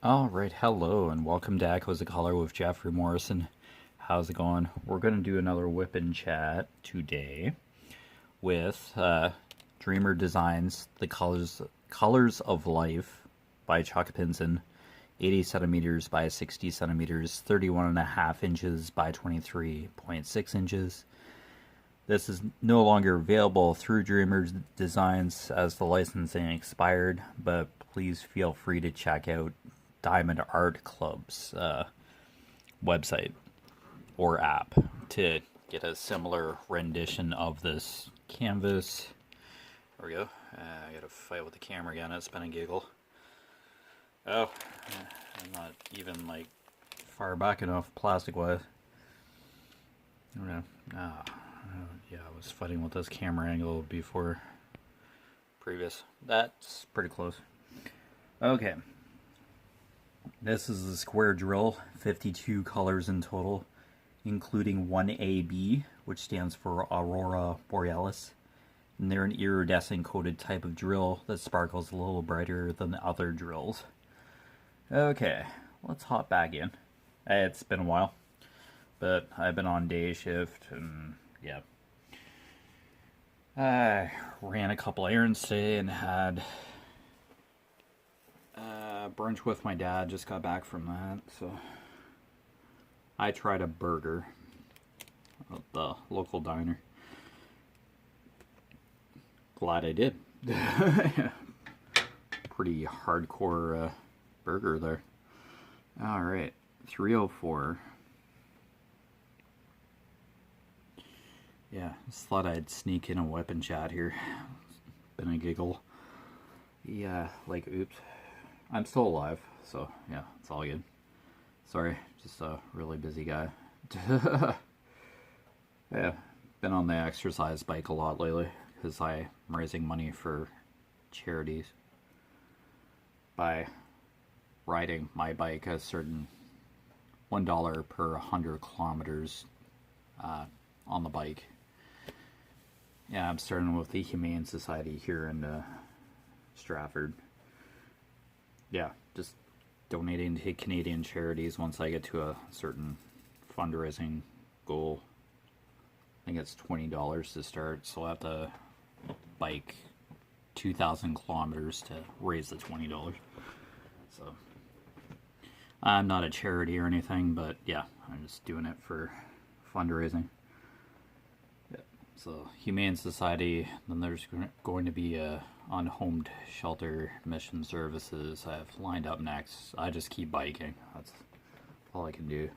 Alright, hello and welcome to Echoes of Color with Jeffery Morrison. How's it going? We're going to do another whip and chat today with Dreamer Designs, The Colors of Life by Chuck Pinson, 80 centimeters by 60 centimeters, 31.5 inches by 23.6 inches. This is no longer available through Dreamer Designs as the licensing expired, but please feel free to check out Diamond Art Club's website or app to get a similar rendition of this canvas. There we go. I gotta fight with the camera again. It's been a giggle. Oh, I'm not even like far back enough plastic wise. Yeah, I was fighting with this camera angle before previous. That's pretty close. Okay. This is a square drill, 52 colors in total, including 1AB, which stands for Aurora Borealis. And they're an iridescent coated type of drill that sparkles a little brighter than the other drills. Okay, let's hop back in. It's been a while, but I've been on day shift and yeah. I ran a couple errands today and had brunch with my dad. Just got back from that, so I tried a burger at the local diner. Glad I did. Pretty hardcore burger there. Alright, 304. Yeah, just thought I'd sneak in a weapon chat here. Been a giggle. Yeah, like, oops. I'm still alive, so yeah, it's all good. Sorry, just a really busy guy. Yeah, been on the exercise bike a lot lately because I'm raising money for charities by riding my bike a certain $1 per 100 kilometers on the bike. Yeah, I'm starting with the Humane Society here in Stratford. Yeah, just donating to Canadian charities once I get to a certain fundraising goal. I think it's $20 to start, so I have to bike 2,000 kilometers to raise the $20. So I'm not a charity or anything, but yeah, I'm just doing it for fundraising. Yeah. So Humane Society, then there's going to be a unhomed shelter mission services I have lined up next. I just keep biking. That's all I can do.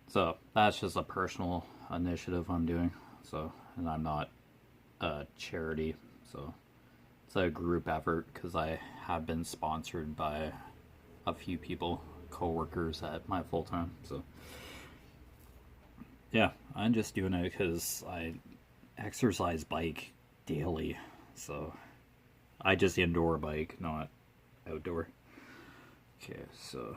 So that's just a personal initiative I'm doing. So, and I'm not a charity. So it's a group effort because I have been sponsored by a few people, co-workers at my full time. So yeah, I'm just doing it because I exercise bike daily. So I just indoor bike, not outdoor. Okay, so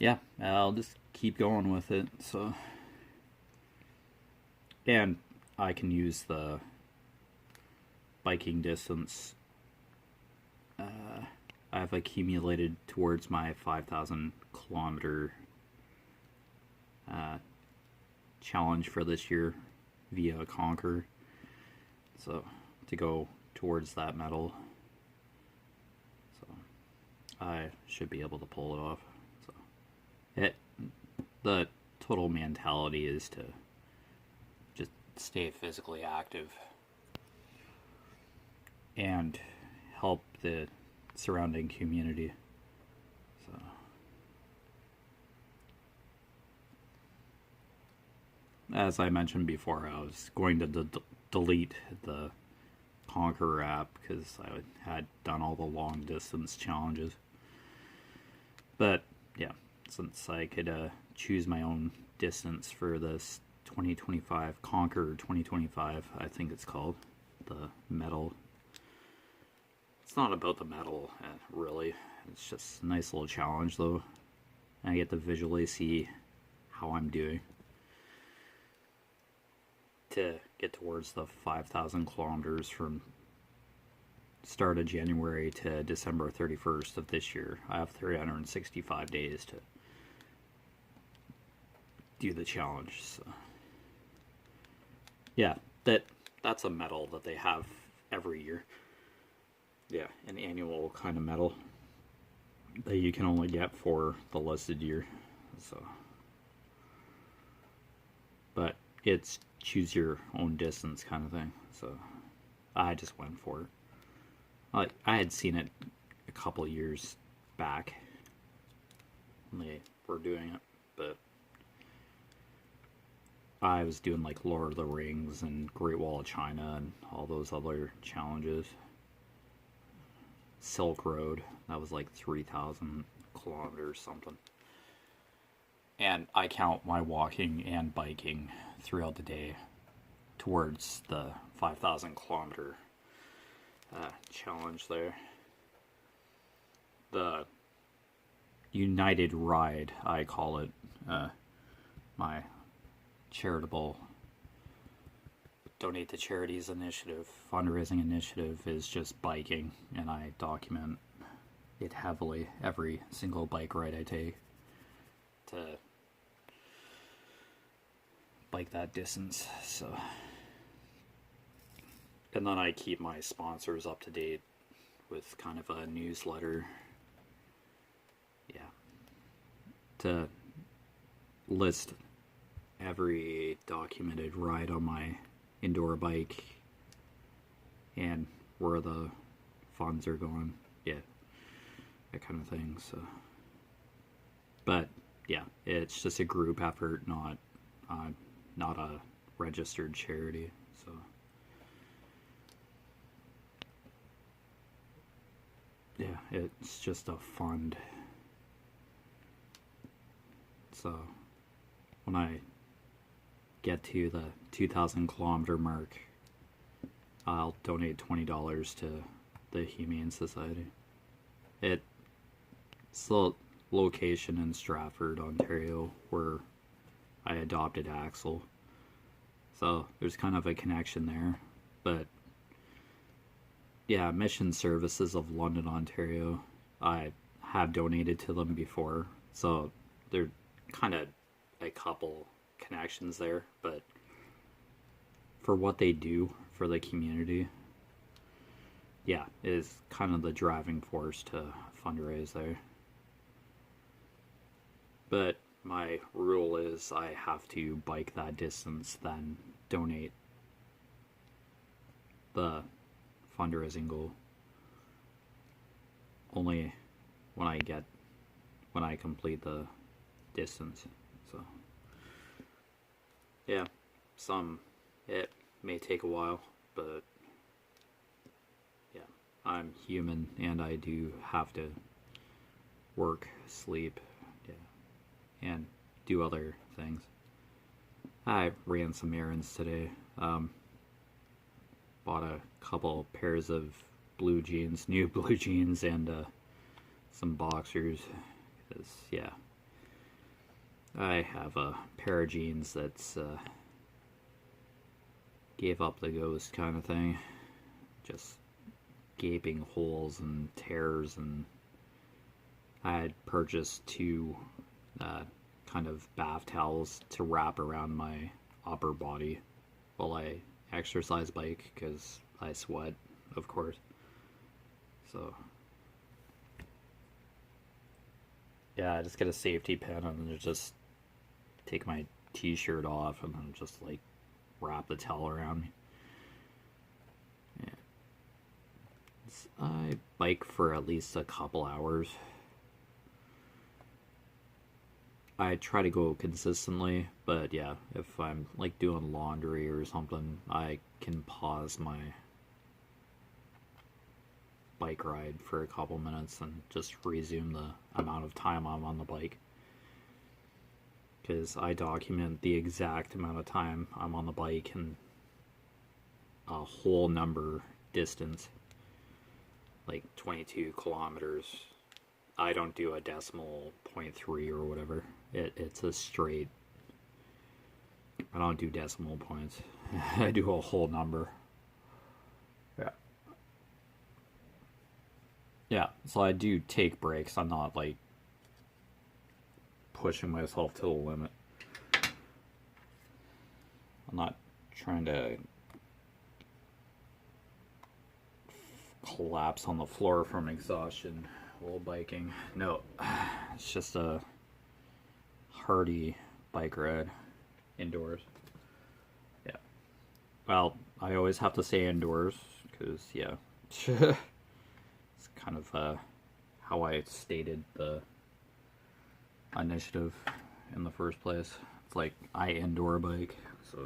yeah, I'll just keep going with it. So, and I can use the biking distance I've accumulated towards my 5,000 kilometer challenge for this year via Conquer. So to go towards that medal, so I should be able to pull it off. So the total mentality is to just stay physically active and help the surrounding community. So as I mentioned before, I was going to delete the Conqueror app because I had done all the long distance challenges. But yeah, since I could choose my own distance for this 2025 Conqueror 2025, I think it's called, the medal. It's not about the medal, really. It's just a nice little challenge, though. I get to visually see how I'm doing to get towards the 5,000 kilometers from start of January to December 31st of this year. I have 365 days to do the challenge. So yeah, that's a medal that they have every year. Yeah, an annual kind of medal that you can only get for the listed year. So, but it's choose your own distance kind of thing. So I just went for it. I had seen it a couple years back when they were doing it, but I was doing like Lord of the Rings and Great Wall of China and all those other challenges. Silk Road, that was like 3,000 kilometers something. And I count my walking and biking throughout the day towards the 5,000 kilometer challenge there. The United Ride, I call it, my charitable donate to charities initiative, fundraising initiative, is just biking, and I document it heavily every single bike ride I take to bike that distance. So, and then I keep my sponsors up to date with kind of a newsletter, yeah, to list every documented ride on my indoor bike and where the funds are going, yeah, that kind of thing. So, but yeah, it's just a group effort, not a registered charity. So yeah, it's just a fund. So when I get to the 2,000 kilometer mark, I'll donate $20 to the Humane Society. It's the location in Stratford, Ontario, where I adopted Axel. So there's kind of a connection there. But yeah, Mission Services of London, Ontario, I have donated to them before. So they're kind of a couple connections there, but for what they do for the community, yeah, it is kind of the driving force to fundraise there. But my rule is I have to bike that distance, then donate the fundraising goal only when I complete the distance. So yeah, it may take a while, but yeah, I'm human and I do have to work, sleep, yeah, and do other things. I ran some errands today. Bought a couple pairs of blue jeans, new blue jeans, and some boxers. 'Cause, yeah, I have a pair of jeans that's gave up the ghost kind of thing. Just gaping holes and tears, and I had purchased two kind of bath towels to wrap around my upper body while I exercise bike, because I sweat, of course. So yeah, I just get a safety pin and then just take my t-shirt off and then just like wrap the towel around me. Yeah. I bike for at least a couple hours. I try to go consistently, but yeah, if I'm like doing laundry or something, I can pause my bike ride for a couple minutes and just resume the amount of time I'm on the bike. Because I document the exact amount of time I'm on the bike and a whole number distance, like 22 kilometers. I don't do a decimal 0.3 or whatever. It's a straight. I don't do decimal points. I do a whole number. Yeah. Yeah, so I do take breaks. I'm not like pushing myself to the limit. I'm not trying to collapse on the floor from exhaustion while biking. No, it's just a hearty bike ride indoors. Yeah. Well, I always have to say indoors because, yeah, it's kind of how I stated the initiative in the first place. It's like I indoor bike, so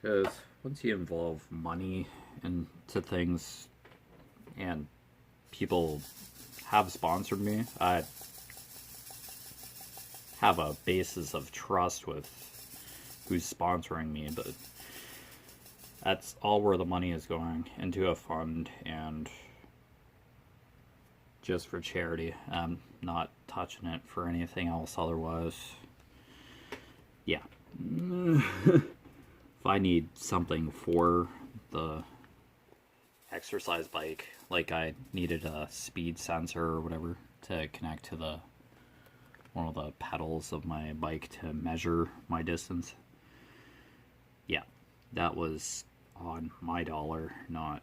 because once you involve money into things and people have sponsored me, I have a basis of trust with who's sponsoring me, but that's all where the money is going, into a fund and just for charity. I'm not touching it for anything else otherwise. Yeah. If I need something for the exercise bike, like I needed a speed sensor or whatever to connect to the one of the pedals of my bike to measure my distance. Yeah, that was on my dollar, not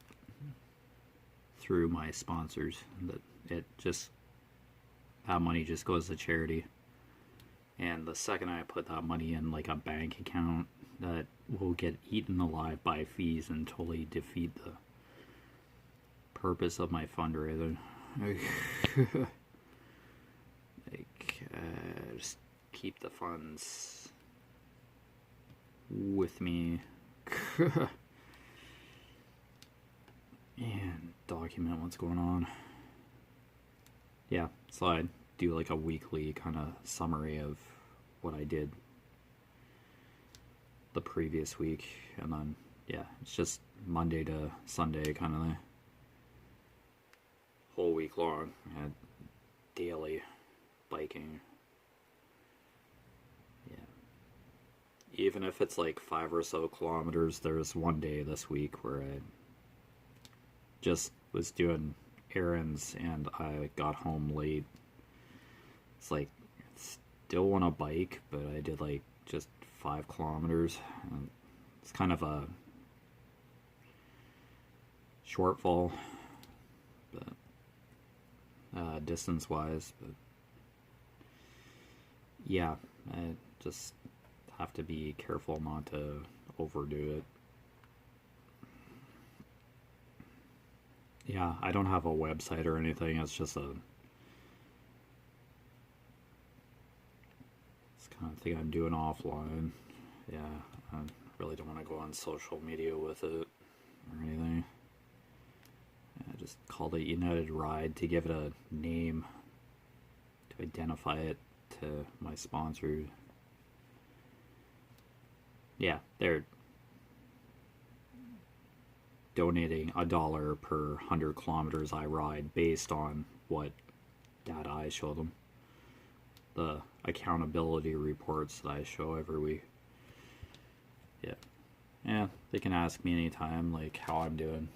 through my sponsors. It just, that money just goes to charity. And the second I put that money in like a bank account, that will get eaten alive by fees and totally defeat the purpose of my fundraiser. Just keep the funds with me and document what's going on. Yeah, so I do like a weekly kind of summary of what I did the previous week, and then yeah, it's just Monday to Sunday kind of the whole week long, and daily biking. Yeah, even if it's like 5 or so kilometers, there's one day this week where I just was doing errands and I got home late. It's like, still want to bike, but I did like just 5 kilometers. And it's kind of a shortfall, but distance wise, but yeah, I just have to be careful not to overdo it. Yeah, I don't have a website or anything. It's just a, it's kind of thing I'm doing offline. Yeah, I really don't want to go on social media with it or anything. I just called it United Ride to give it a name, to identify it to my sponsor. Yeah, they're donating $1 per 100 kilometers I ride based on what data I show them. The accountability reports that I show every week. Yeah. Yeah, they can ask me anytime, like, how I'm doing.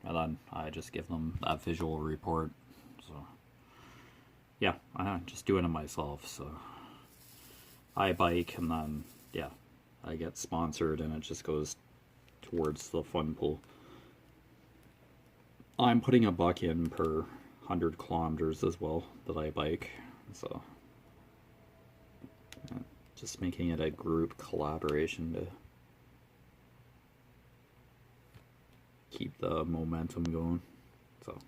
And then I just give them that visual report. So, yeah, I'm just doing it myself. So, I bike and then, yeah, I get sponsored and it just goes towards the fund pool. I'm putting $1 in per 100 kilometers as well that I bike. So, yeah, just making it a group collaboration to keep the momentum going. So,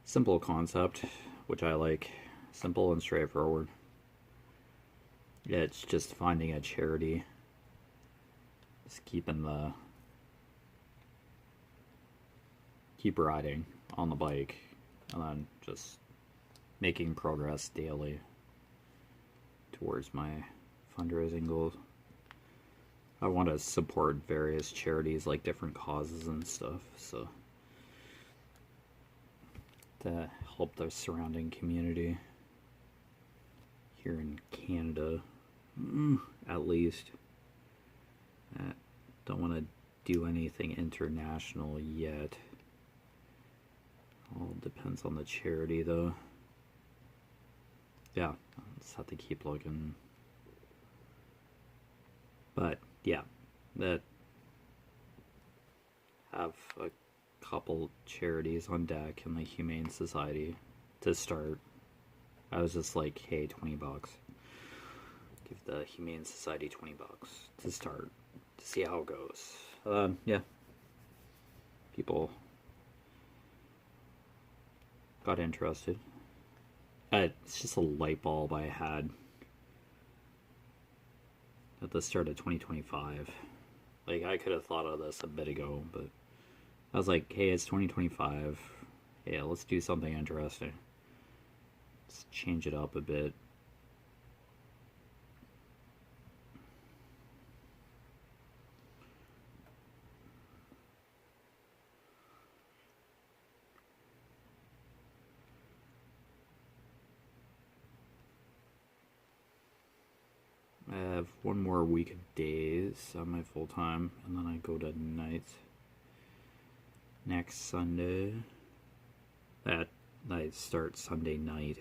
simple concept, which I like. Simple and straightforward. Yeah, it's just finding a charity. Just keep riding on the bike, and then just making progress daily towards my fundraising goals. I want to support various charities, like different causes and stuff, so to help the surrounding community here in Canada. at least. Don't want to do anything international yet. All depends on the charity, though. Yeah, just have to keep looking. But yeah, that have a couple charities on deck in the Humane Society to start. I was just like, hey, $20. Give the Humane Society $20 to start, to see how it goes. Yeah. People got interested. It's just a light bulb I had at the start of 2025. Like, I could have thought of this a bit ago, but I was like, hey, it's 2025. Yeah, let's do something interesting. Let's change it up a bit. I have one more week of days on my full time, and then I go to nights next Sunday. That I start Sunday night.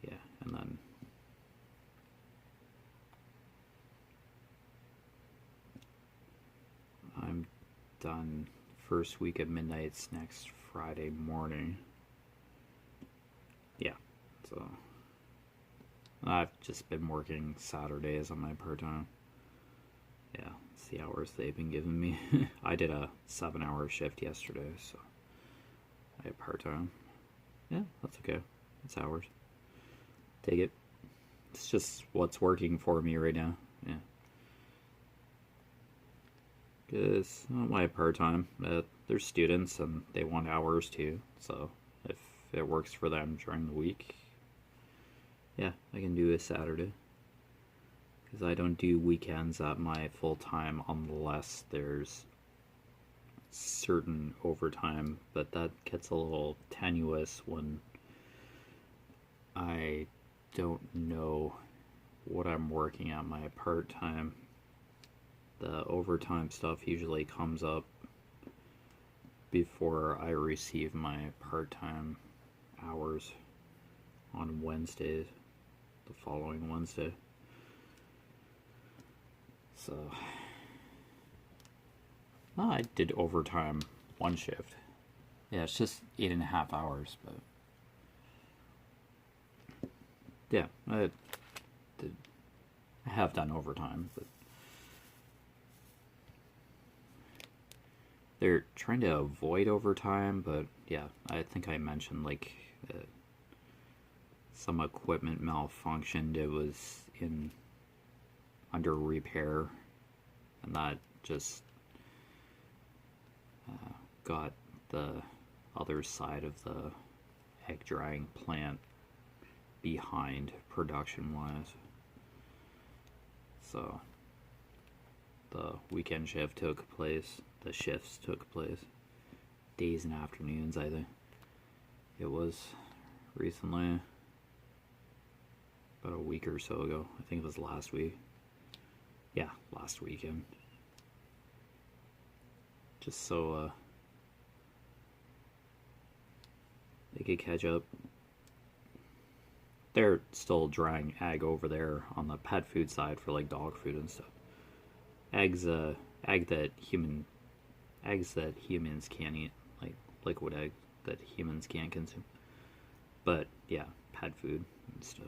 Yeah, and then I'm done first week of midnights next Friday morning. Yeah, so I've just been working Saturdays on my part-time. Yeah, it's the hours they've been giving me. I did a 7-hour shift yesterday, so I had part-time. Yeah, that's okay. It's hours. Take it. It's just what's working for me right now. Yeah. Because my part-time, they're students and they want hours too. So if it works for them during the week, yeah, I can do a Saturday. Because I don't do weekends at my full-time unless there's certain overtime. But that gets a little tenuous when I don't know what I'm working at my part-time. The overtime stuff usually comes up before I receive my part-time hours on Wednesdays, the following Wednesday. So, I did overtime one shift. Yeah, it's just 8.5 hours, but yeah, I have done overtime, but they're trying to avoid overtime. But yeah, I think I mentioned like some equipment malfunctioned. It was under repair, and that just got the other side of the egg drying plant behind production wise. So the weekend shift took place, the shifts took place, days and afternoons, I think it was recently, about a week or so ago. I think it was last week. Yeah, last weekend. Just so they could catch up. They're still drying egg over there on the pet food side for like dog food and stuff. Eggs that humans can't eat, like liquid egg that humans can't consume. But yeah, pet food and stuff.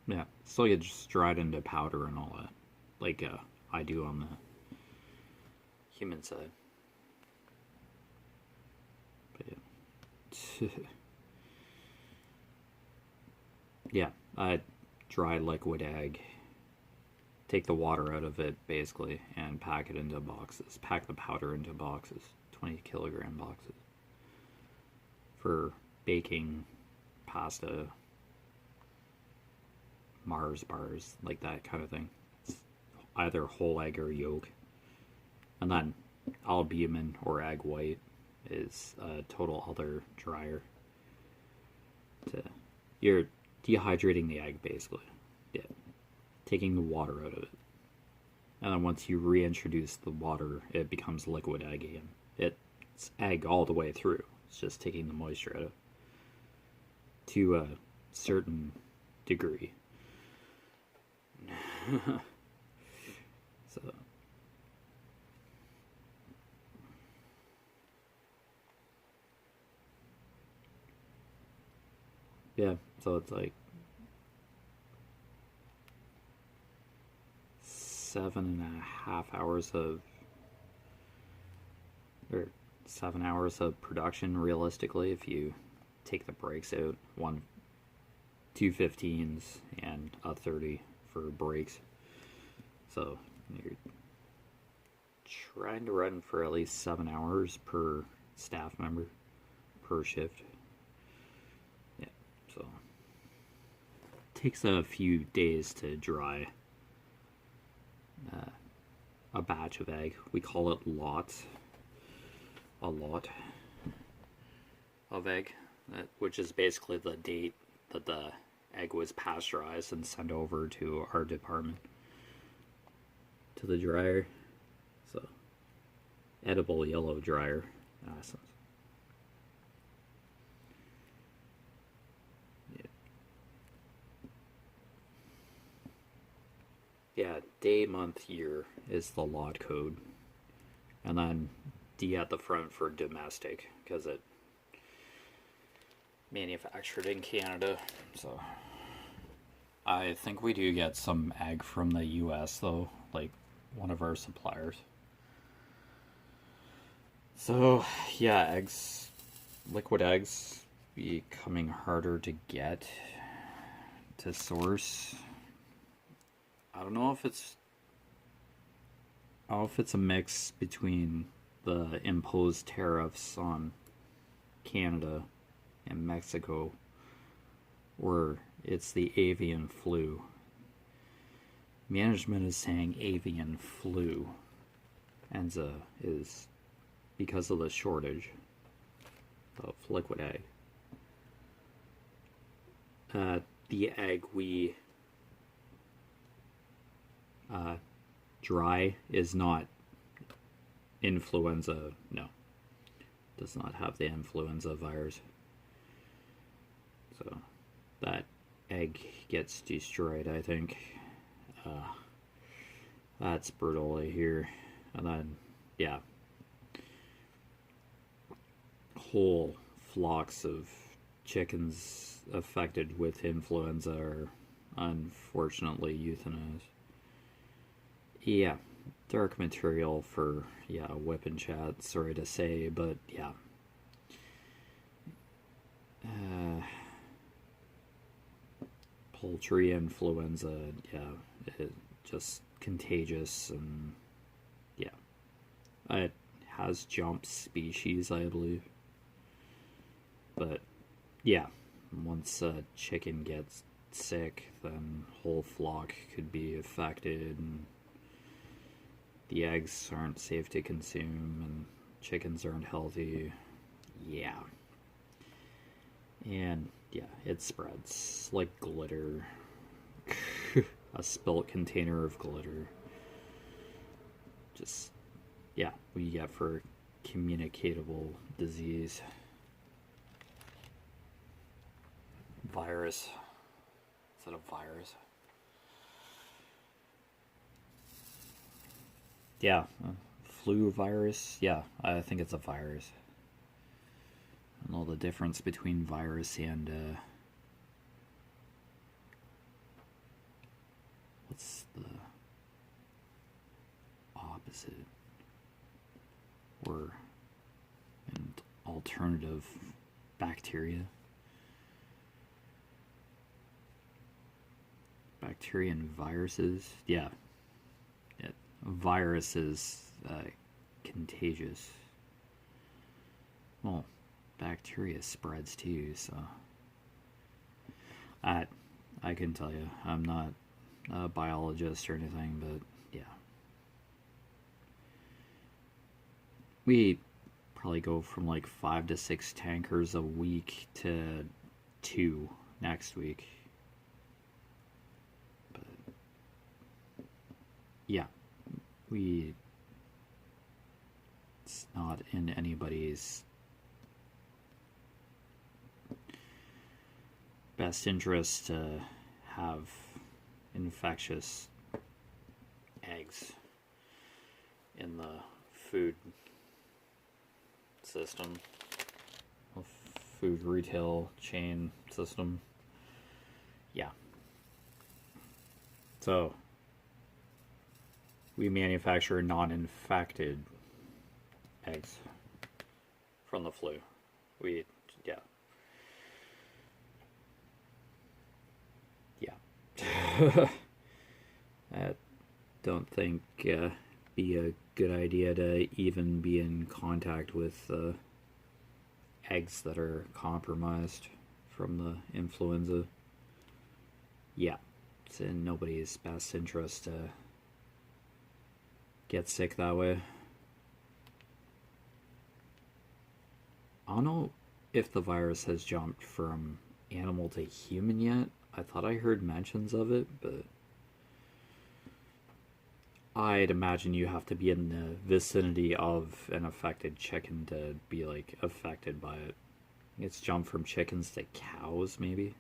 Yeah, still get just dried into powder and all that, like I do on the human side. But yeah. Yeah, I dry liquid egg, take the water out of it basically, and pack it into boxes. Pack the powder into boxes, 20-kilogram boxes, for baking pasta, Mars bars, like that kind of thing. It's either whole egg or yolk. And then albumin or egg white is a total other dryer. You're dehydrating the egg, basically. Yeah. Taking the water out of it. And then once you reintroduce the water, it becomes liquid egg again. It's egg all the way through. It's just taking the moisture out of it. To a certain degree. So. Yeah, so it's like 7.5 hours of, or 7 hours of production realistically if you take the breaks out. 2 15s and a 30 for breaks. So you're trying to run for at least 7 hours per staff member per shift. Yeah, so it takes a few days to dry a batch of egg. We call it lots. A lot of egg, which is basically the date that the egg was pasteurized and sent over to our department, to the dryer. So, edible yellow dryer, in essence. Yeah, day, month, year is the lot code. And then D at the front for domestic, because it manufactured in Canada. So I think we do get some egg from the US though, like one of our suppliers. So yeah, eggs, liquid eggs becoming harder to get, to source. I don't know if it's a mix between the imposed tariffs on Canada and Mexico, or it's the avian flu. Management is saying avian flu is because of the shortage of liquid egg. The egg we dry is not influenza, no. Does not have the influenza virus. So that egg gets destroyed, I think. That's brutal to hear. And then, yeah. Whole flocks of chickens affected with influenza are unfortunately euthanized. Yeah, dark material for, WIP and chat, sorry to say, but yeah. Poultry influenza, it just contagious, and it has jumped species, I believe. But once a chicken gets sick, then whole flock could be affected, and the eggs aren't safe to consume, and chickens aren't healthy. Yeah. And it spreads like glitter. A spilt container of glitter. Just, what you get for communicable disease. Virus. Is that a virus? Yeah, flu virus. Yeah, I think it's a virus. I don't know the difference between virus and what's the opposite or an alternative? Bacteria. Bacteria and viruses. Yeah. Virus is contagious. Well, bacteria spreads too, so I can tell you, I'm not a biologist or anything, but we probably go from like 5 to 6 tankers a week to 2 next week. But yeah, it's not in anybody's best interest to have infectious eggs in the food system, food retail chain system. Yeah. So we manufacture non-infected eggs from the flu. Yeah. I don't think be a good idea to even be in contact with eggs that are compromised from the influenza. Yeah, it's in nobody's best interest to get sick that way. I don't know if the virus has jumped from animal to human yet. I thought I heard mentions of it, but I'd imagine you have to be in the vicinity of an affected chicken to be, like, affected by it. It's jumped from chickens to cows, maybe.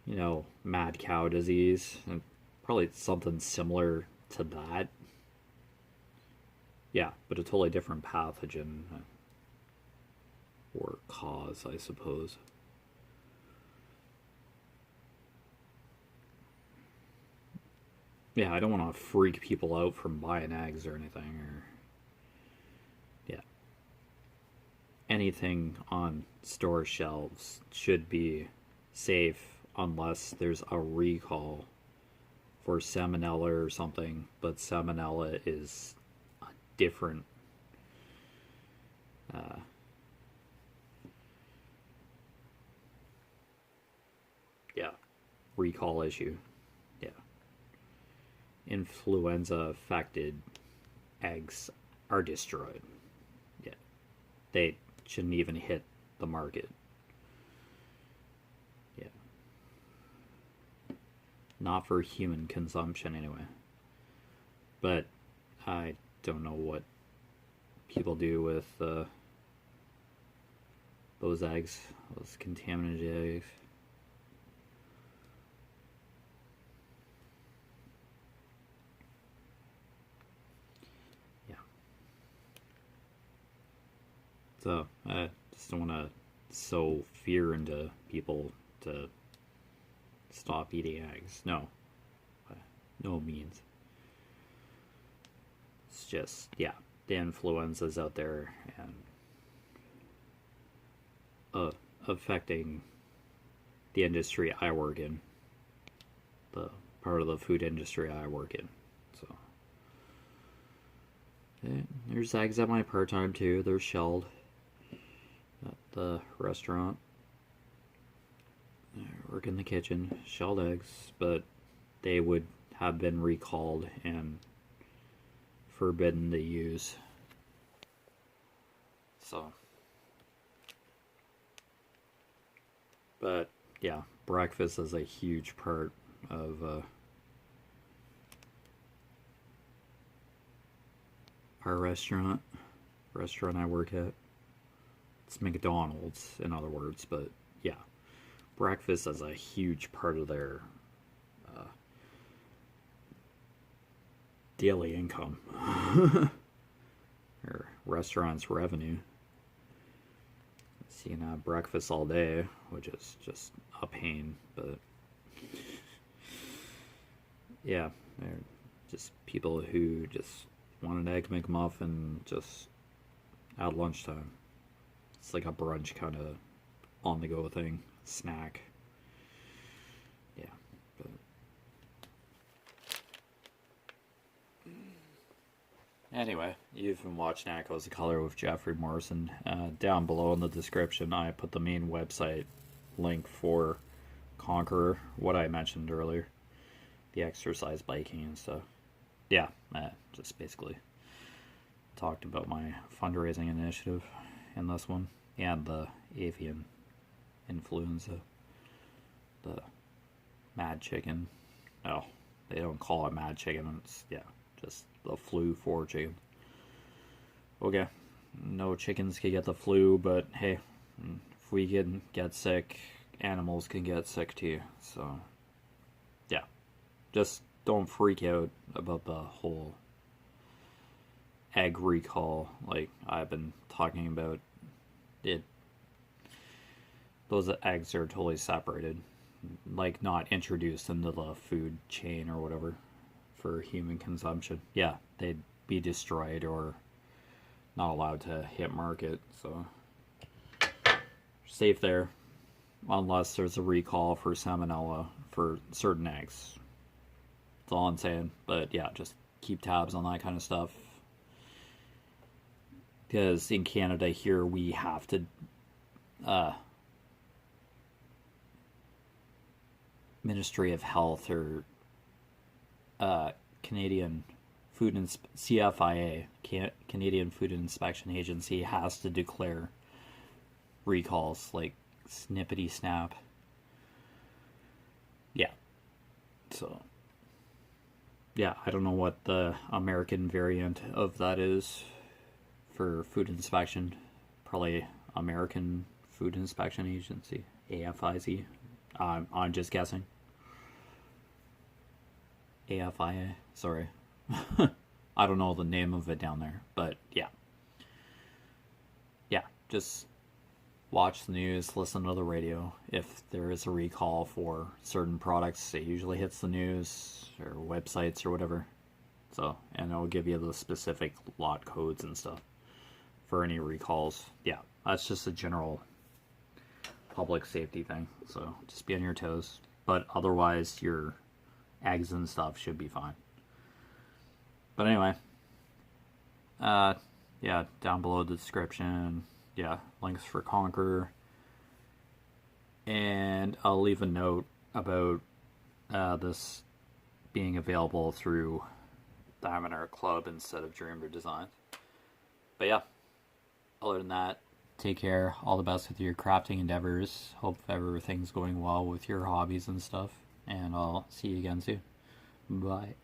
You know, mad cow disease, and probably something similar to that. Yeah, but a totally different pathogen or cause, I suppose. Yeah, I don't want to freak people out from buying eggs or anything, or yeah. Anything on store shelves should be safe unless there's a recall for salmonella or something, but salmonella is a different recall issue. Yeah. Influenza affected eggs are destroyed. Yeah. They shouldn't even hit the market. Yeah. Not for human consumption anyway. But I don't know what people do with those eggs, those contaminated eggs. So I just don't want to sow fear into people to stop eating eggs. No, by no means. It's just, yeah, the influenza's out there and affecting the industry I work in, the part of the food industry I work in. So there's eggs at my part-time too. They're shelled at the restaurant. I work in the kitchen, shelled eggs, but they would have been recalled and forbidden to use. So, but yeah, breakfast is a huge part of our restaurant I work at. It's McDonald's, in other words, but yeah, breakfast is a huge part of their daily income or restaurant's revenue. So you can have breakfast all day, which is just a pain, but yeah, they're just people who just want an egg McMuffin just at lunchtime. It's like a brunch kind of on the go thing, snack. Yeah, but anyway, you've been watching Echoes of Color with Jeffery Morrison. Down below in the description, I put the main website link for Conqueror, what I mentioned earlier, the exercise biking and stuff. Yeah, just basically talked about my fundraising initiative in this one. and the avian influenza, the mad chicken. No, they don't call it mad chicken. It's, yeah, just the flu for chicken. Okay, no chickens can get the flu, but hey, if we can get sick, animals can get sick too. So, yeah, just don't freak out about the whole egg recall like I've been talking about. It, those eggs are totally separated, like not introduced into the food chain or whatever for human consumption. Yeah, they'd be destroyed or not allowed to hit market, so safe there unless there's a recall for salmonella for certain eggs. That's all I'm saying. But yeah, just keep tabs on that kind of stuff, because in Canada here we have to Ministry of Health or Canadian Food and CFIA, Canadian Food and Inspection Agency, has to declare recalls like snippety snap. Yeah. So yeah, I don't know what the American variant of that is for food inspection. Probably American Food Inspection Agency, AFIZ. I'm just guessing. AFIA, sorry. I don't know the name of it down there, but yeah. Yeah, just watch the news, listen to the radio. If there is a recall for certain products, it usually hits the news or websites or whatever. So, and it'll give you the specific lot codes and stuff for any recalls. Yeah, that's just a general public safety thing. So just be on your toes. But otherwise, your eggs and stuff should be fine. But anyway, yeah, down below the description, yeah, links for Conquer. And I'll leave a note about this being available through Diamond Art Club instead of Dreamer Designs. But yeah, other than that, take care. All the best with your crafting endeavors. Hope everything's going well with your hobbies and stuff. And I'll see you again soon. Bye.